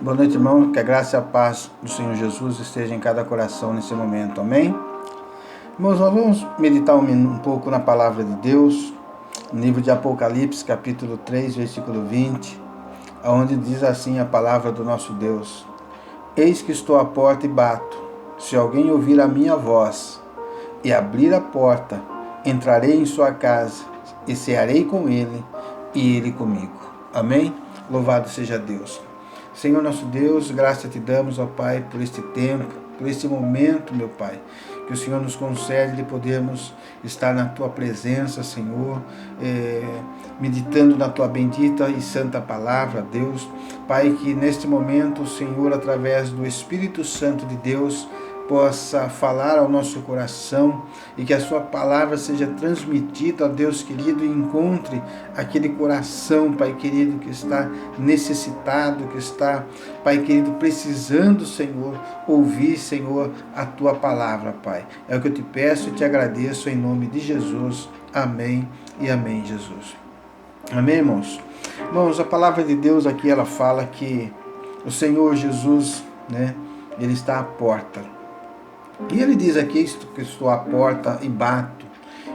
Boa noite, irmão. Que a graça e a paz do Senhor Jesus esteja em cada coração nesse momento. Amém? Irmãos, nós vamos meditar um pouco na palavra de Deus, no livro de Apocalipse, capítulo 3, versículo 20, onde diz assim a palavra do nosso Deus: Eis que estou à porta e bato. Se alguém ouvir a minha voz e abrir a porta, entrarei em sua casa e cearei com ele e ele comigo. Amém? Louvado seja Deus. Senhor nosso Deus, graça te damos, ó Pai, por este tempo, por este momento, meu Pai, que o Senhor nos concede de podermos estar na Tua presença, Senhor, meditando na Tua bendita e santa palavra, Deus. Pai, que neste momento o Senhor, através do Espírito Santo de Deus, possa falar ao nosso coração e que a sua palavra seja transmitida, ó Deus querido, e encontre aquele coração, Pai querido, que está necessitado, que está, Pai querido, precisando, Senhor, ouvir, Senhor, a tua palavra, Pai. É o que eu te peço e te agradeço em nome de Jesus. Amém e amém, Jesus. Amém, irmãos? Irmãos, a palavra de Deus aqui, ela fala que o Senhor Jesus, né, ele está à porta. E ele diz aqui que estou à porta e bato,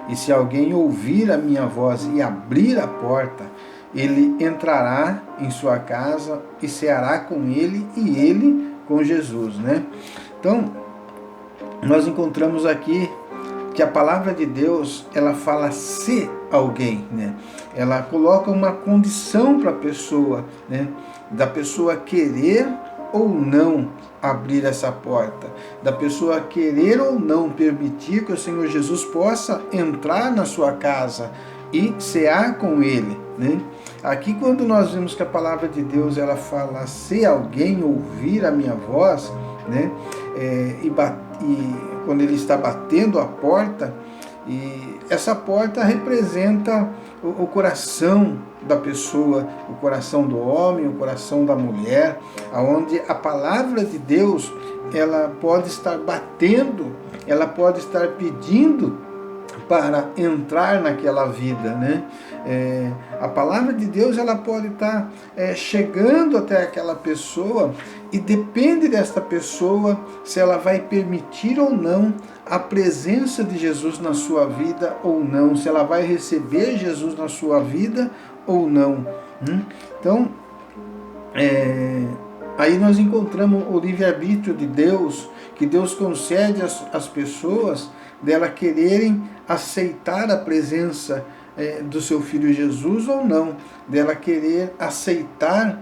e se alguém ouvir a minha voz e abrir a porta, ele entrará em sua casa e ceará com ele e ele com Jesus, né? Então, nós encontramos aqui que a palavra de Deus, ela fala se alguém, né? Ela coloca uma condição para a pessoa, né? Da pessoa querer ou não abrir essa porta, da pessoa querer ou não permitir que o Senhor Jesus possa entrar na sua casa e cear com ele, né? Aqui, quando nós vemos que a palavra de Deus, ela fala, se alguém ouvir a minha voz, né? Quando ele está batendo a porta, e essa porta representa o coração da pessoa, o coração do homem, o coração da mulher, aonde a palavra de Deus, ela pode estar batendo, ela pode estar pedindo para entrar naquela vida, né? A palavra de Deus, ela pode estar chegando até aquela pessoa, e depende desta pessoa se ela vai permitir ou não a presença de Jesus na sua vida ou não, se ela vai receber Jesus na sua vida ou não. Então, aí nós encontramos o livre-arbítrio de Deus, que Deus concede às pessoas dela quererem aceitar a presença do seu Filho Jesus ou não, dela querer aceitar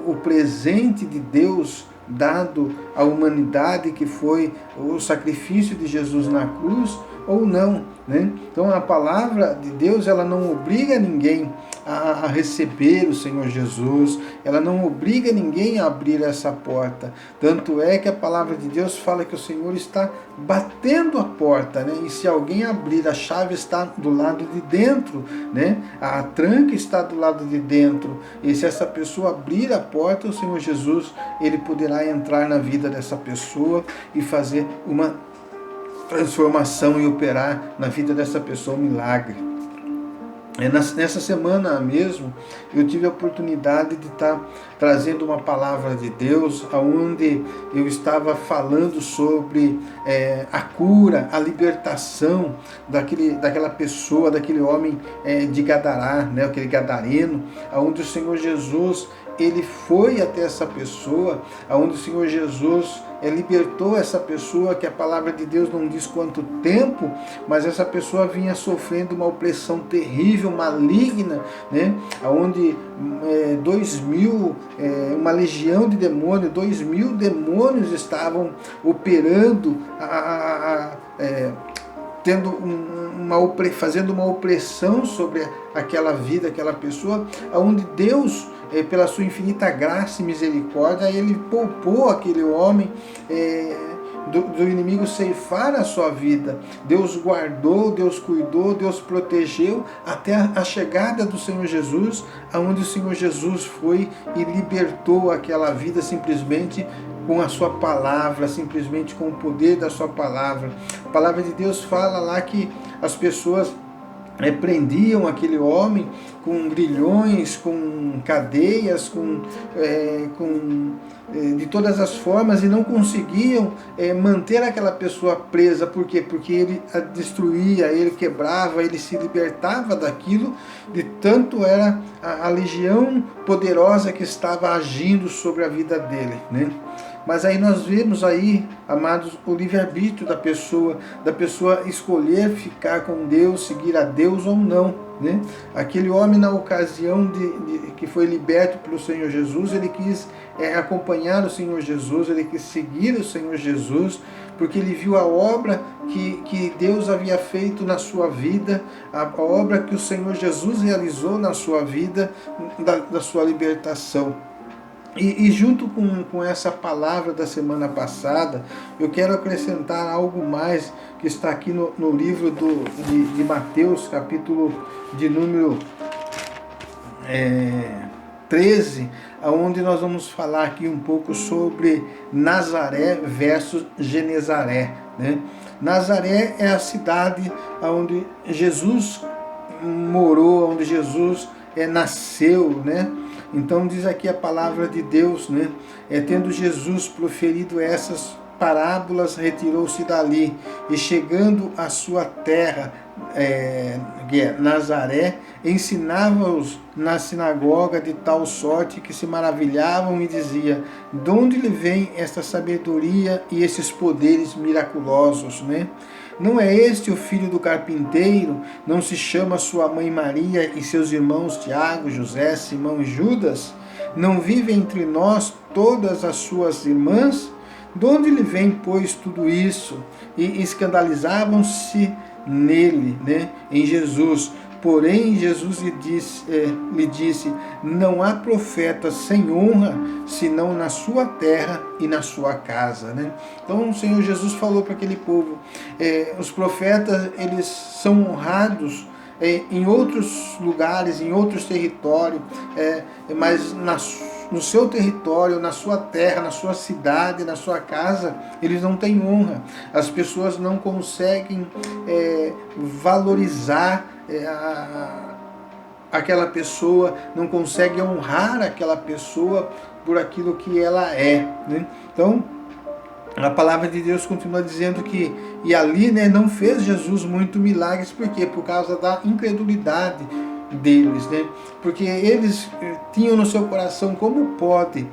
o presente de Deus dado à humanidade, que foi o sacrifício de Jesus na cruz, ou não, né? Então a palavra de Deus, ela não obriga ninguém a receber o Senhor Jesus, ela não obriga ninguém a abrir essa porta. Tanto é que a palavra de Deus fala que o Senhor está batendo a porta, né? E se alguém abrir, a chave está do lado de dentro, né? A tranca está do lado de dentro, e se essa pessoa abrir a porta, o Senhor Jesus, ele poderá entrar na vida dessa pessoa e fazer uma transformação e operar na vida dessa pessoa um milagre. Nessa semana mesmo, eu tive a oportunidade de estar trazendo uma palavra de Deus, onde eu estava falando sobre a cura, a libertação daquela pessoa, daquele homem de Gadará, né, aquele gadareno, onde o Senhor Jesus, ele foi até essa pessoa, onde o Senhor Jesus libertou essa pessoa, que a palavra de Deus não diz quanto tempo, mas essa pessoa vinha sofrendo uma opressão terrível, maligna, né? Onde 2.000, uma legião de demônios, 2.000 demônios estavam operando, fazendo uma opressão sobre aquela vida, aquela pessoa, onde Deus, pela sua infinita graça e misericórdia, ele poupou aquele homem do inimigo ceifar a sua vida. Deus guardou, Deus cuidou, Deus protegeu até a chegada do Senhor Jesus, aonde o Senhor Jesus foi e libertou aquela vida simplesmente com a sua palavra, simplesmente com o poder da sua palavra. A palavra de Deus fala lá que as pessoas prendiam aquele homem com grilhões, com cadeias, de todas as formas, e não conseguiam manter aquela pessoa presa. Por quê? Porque ele a destruía, ele quebrava, ele se libertava daquilo, de tanto era a legião poderosa que estava agindo sobre a vida dele, né? Mas aí nós vemos aí, amados, o livre-arbítrio da pessoa escolher ficar com Deus, seguir a Deus ou não, né? Aquele homem, na ocasião que foi liberto pelo Senhor Jesus, ele quis acompanhar o Senhor Jesus, ele quis seguir o Senhor Jesus, porque ele viu a obra que Deus havia feito na sua vida, a obra que o Senhor Jesus realizou na sua vida, da sua libertação. E junto com essa palavra da semana passada, eu quero acrescentar algo mais que está aqui no livro de Mateus, capítulo de número 13, onde nós vamos falar aqui um pouco sobre Nazaré versus Genezaré, né? Nazaré é a cidade onde Jesus morou, onde Jesus nasceu, né? Então diz aqui a palavra de Deus, né? Tendo Jesus proferido essas parábolas, retirou-se dali, e chegando à sua terra, Nazaré, ensinava-os na sinagoga de tal sorte que se maravilhavam e dizia: de onde lhe vem esta sabedoria e esses poderes miraculosos, né? Não é este o filho do carpinteiro? Não se chama sua mãe Maria e seus irmãos Tiago, José, Simão e Judas? Não vivem entre nós todas as suas irmãs? De onde lhe vem, pois, tudo isso? E escandalizavam-se nele, né? Em Jesus. Porém, Jesus lhe disse: não há profeta sem honra, senão na sua terra e na sua casa, né? Então o Senhor Jesus falou para aquele povo, os profetas, eles são honrados em outros lugares, em outros territórios, mas no seu território, na sua terra, na sua cidade, na sua casa, eles não têm honra. As pessoas não conseguem valorizar aquela pessoa, não conseguem honrar aquela pessoa por aquilo que ela é, né? Então, a palavra de Deus continua dizendo que, e ali, né, não fez Jesus muito milagres. Por quê? Por causa da incredulidade deles, né? Porque eles tinham no seu coração: como pode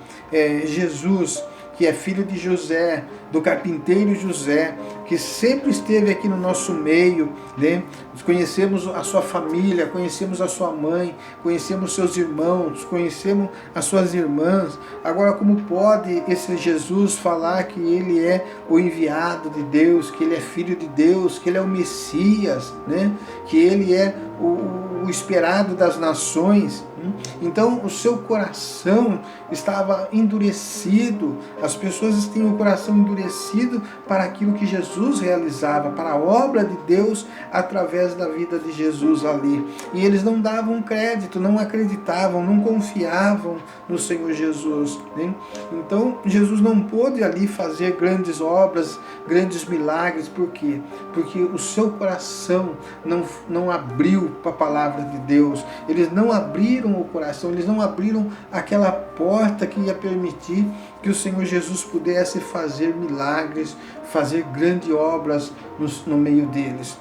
Jesus, que é filho de José, do carpinteiro José, que sempre esteve aqui no nosso meio, né? Conhecemos a sua família, conhecemos a sua mãe, conhecemos seus irmãos, conhecemos as suas irmãs. Agora, como pode esse Jesus falar que ele é o enviado de Deus, que ele é filho de Deus, que ele é o Messias, né? Que ele é o esperado das nações? Então o seu coração estava endurecido. As pessoas têm o coração endurecido para aquilo que Jesus realizava, para a obra de Deus através da vida de Jesus ali. E eles não davam crédito, não acreditavam, não confiavam no Senhor Jesus, né? Então Jesus não pôde ali fazer grandes obras, grandes milagres. Por quê? Porque o seu coração não abriu para a palavra de Deus. Eles não abriram o coração, eles não abriram aquela porta que ia permitir que o Senhor Jesus pudesse fazer milagres, fazer grandes obras no meio deles.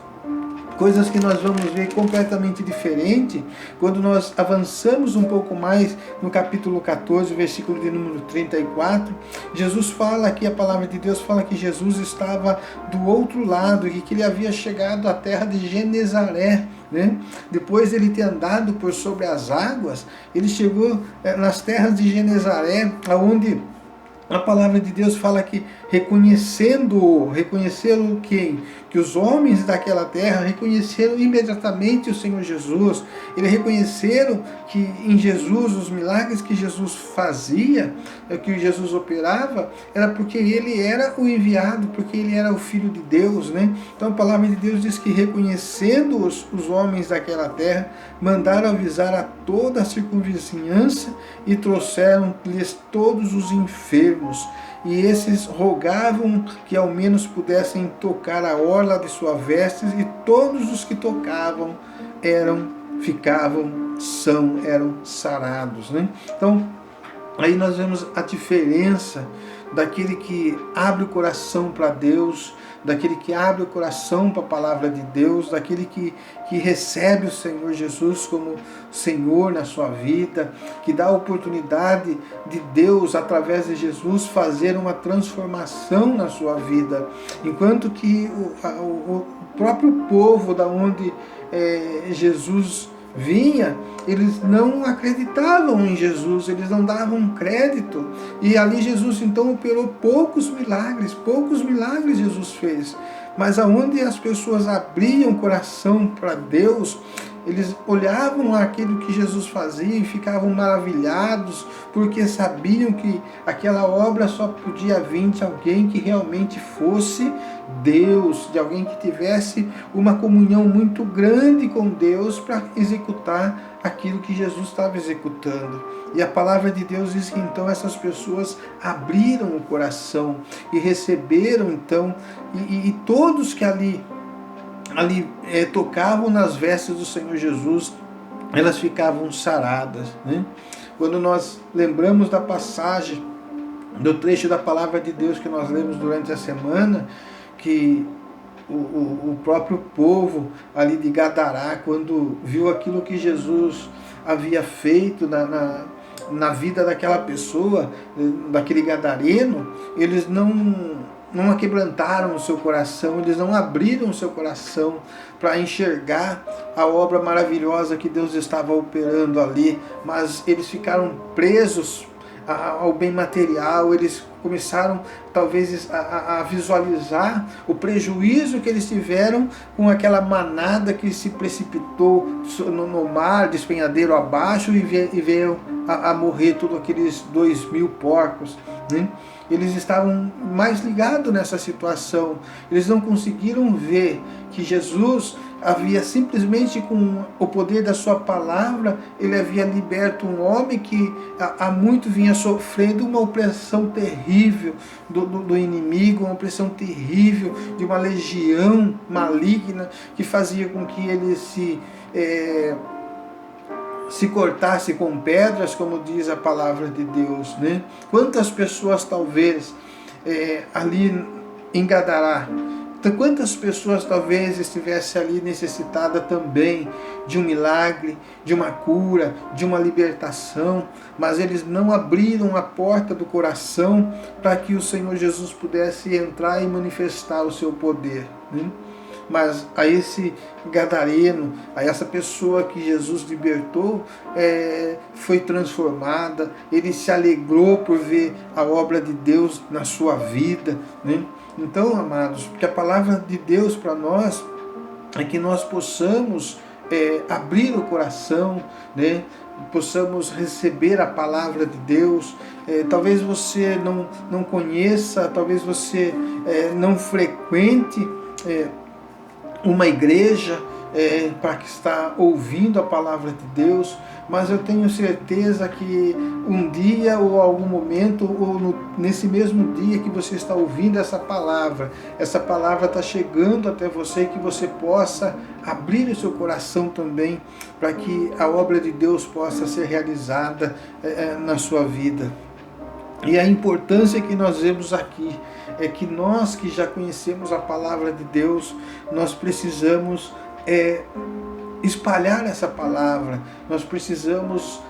Coisas que nós vamos ver completamente diferente quando nós avançamos um pouco mais no capítulo 14, versículo de número 34. Jesus fala aqui, a palavra de Deus fala que Jesus estava do outro lado e que ele havia chegado à terra de Genezaré, né? Depois de ele ter andado por sobre as águas, ele chegou nas terras de Genezaré, onde a palavra de Deus fala que reconheceram quem? Que os homens daquela terra reconheceram imediatamente o Senhor Jesus. Eles reconheceram que em Jesus, os milagres que Jesus fazia, que Jesus operava, era porque ele era o enviado, porque ele era o Filho de Deus, né? Então a palavra de Deus diz que reconhecendo os homens daquela terra, mandaram avisar a toda a circunvizinhança e trouxeram-lhes todos os enfermos e esses rogavam que ao menos pudessem tocar a orla de sua veste, e todos os que tocavam eram sarados, né? Então, aí nós vemos a diferença daquele que abre o coração para Deus, daquele que abre o coração para a palavra de Deus, daquele que recebe o Senhor Jesus como Senhor na sua vida, que dá a oportunidade de Deus, através de Jesus, fazer uma transformação na sua vida. Enquanto que o próprio povo da onde Jesus vinha, eles não acreditavam em Jesus, eles não davam crédito, e ali Jesus então operou poucos milagres Jesus fez, mas aonde as pessoas abriam o coração para Deus, eles olhavam aquilo que Jesus fazia e ficavam maravilhados, porque sabiam que aquela obra só podia vir de alguém que realmente fosse Deus, de alguém que tivesse uma comunhão muito grande com Deus para executar aquilo que Jesus estava executando. E a palavra de Deus diz que então essas pessoas abriram o coração e receberam então, e todos que ali tocavam nas vestes do Senhor Jesus, elas ficavam saradas, né? Quando nós lembramos da passagem, do trecho da palavra de Deus que nós lemos durante a semana, que o próprio povo ali de Gadará, quando viu aquilo que Jesus havia feito na vida daquela pessoa, daquele gadareno, eles não aquebrantaram o seu coração, eles não abriram o seu coração para enxergar a obra maravilhosa que Deus estava operando ali, mas eles ficaram presos ao bem material, eles começaram talvez a visualizar o prejuízo que eles tiveram com aquela manada que se precipitou no mar, despenhadeiro abaixo, e veio a morrer todos aqueles 2.000 porcos, né? Eles estavam mais ligados nessa situação, eles não conseguiram ver que Jesus havia simplesmente, com o poder da sua palavra, ele havia liberto um homem que há muito vinha sofrendo uma opressão terrível do inimigo, uma opressão terrível de uma legião maligna que fazia com que ele se cortasse com pedras, como diz a palavra de Deus, né? Quantas pessoas talvez ali em Gadará, quantas pessoas talvez estivessem ali necessitadas também de um milagre, de uma cura, de uma libertação, mas eles não abriram a porta do coração para que o Senhor Jesus pudesse entrar e manifestar o seu poder, né? Mas a esse gadareno, a essa pessoa que Jesus libertou, foi transformada, ele se alegrou por ver a obra de Deus na sua vida, né? Então, amados, porque a palavra de Deus para nós é que nós possamos abrir o coração, né? Possamos receber a palavra de Deus. Talvez você não conheça, talvez você não frequente uma igreja para que está ouvindo a palavra de Deus, mas eu tenho certeza que um dia ou algum momento, ou nesse mesmo dia que você está ouvindo essa palavra está chegando até você, que você possa abrir o seu coração também para que a obra de Deus possa ser realizada na sua vida. E a importância que nós vemos aqui é que nós que já conhecemos a palavra de Deus, nós precisamos espalhar essa palavra, nós precisamos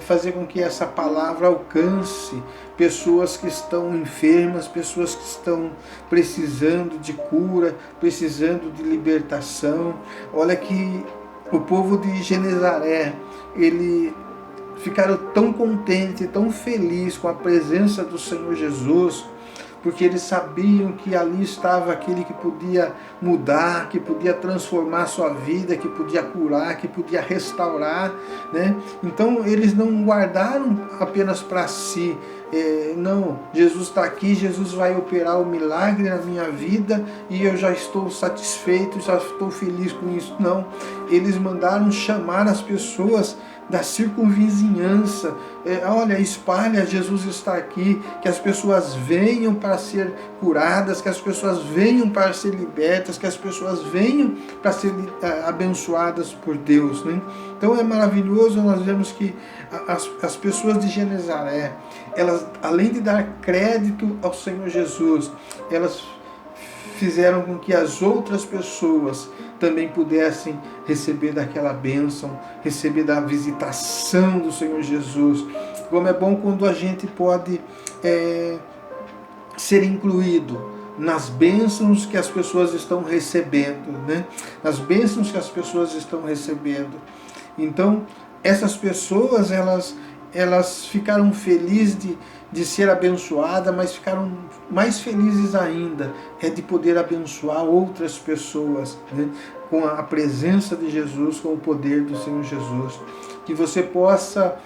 fazer com que essa palavra alcance pessoas que estão enfermas, pessoas que estão precisando de cura, precisando de libertação. Olha que o povo de Genezaré, ele ficaram tão contentes, tão felizes com a presença do Senhor Jesus, porque eles sabiam que ali estava aquele que podia mudar, que podia transformar a sua vida, que podia curar, que podia restaurar, né? Então eles não guardaram apenas para si não, Jesus está aqui, Jesus vai operar o milagre na minha vida e eu já estou satisfeito, já estou feliz com isso. Não, eles mandaram chamar as pessoas da circunvizinhança. Olha, espalha, Jesus está aqui, que as pessoas venham para ser curadas, que as pessoas venham para ser libertas, que as pessoas venham para ser abençoadas por Deus, né? Então é maravilhoso nós vemos que as pessoas de Genezaré, elas, além de dar crédito ao Senhor Jesus, elas fizeram com que as outras pessoas também pudessem receber daquela bênção, receber da visitação do Senhor Jesus. Como é bom quando a gente pode ser incluído nas bênçãos que as pessoas estão recebendo, né? Nas bênçãos que as pessoas estão recebendo. Então, essas pessoas, elas ficaram felizes de ser abençoada, mas ficaram mais felizes ainda de poder abençoar outras pessoas, né? Com a presença de Jesus, com o poder do Senhor Jesus. Que você possa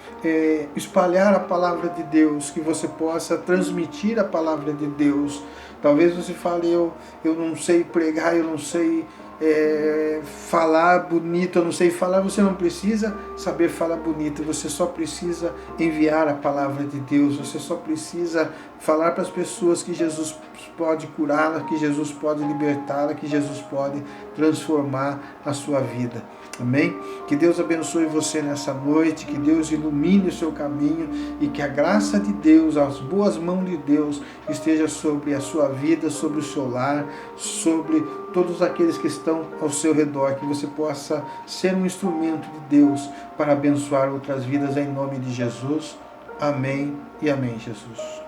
espalhar a palavra de Deus, que você possa transmitir a palavra de Deus. Talvez você fale, eu não sei pregar, eu não sei falar bonito, eu não sei falar. Você não precisa saber falar bonito, você só precisa enviar a palavra de Deus, você só precisa falar para as pessoas que Jesus pode curá-la, que Jesus pode libertá-la, que Jesus pode transformar a sua vida. Amém? Que Deus abençoe você nessa noite, que Deus ilumine o seu caminho e que a graça de Deus, as boas mãos de Deus esteja sobre a sua vida, sobre o seu lar, sobre todos aqueles que estão ao seu redor, que você possa ser um instrumento de Deus para abençoar outras vidas em nome de Jesus. Amém e amém, Jesus.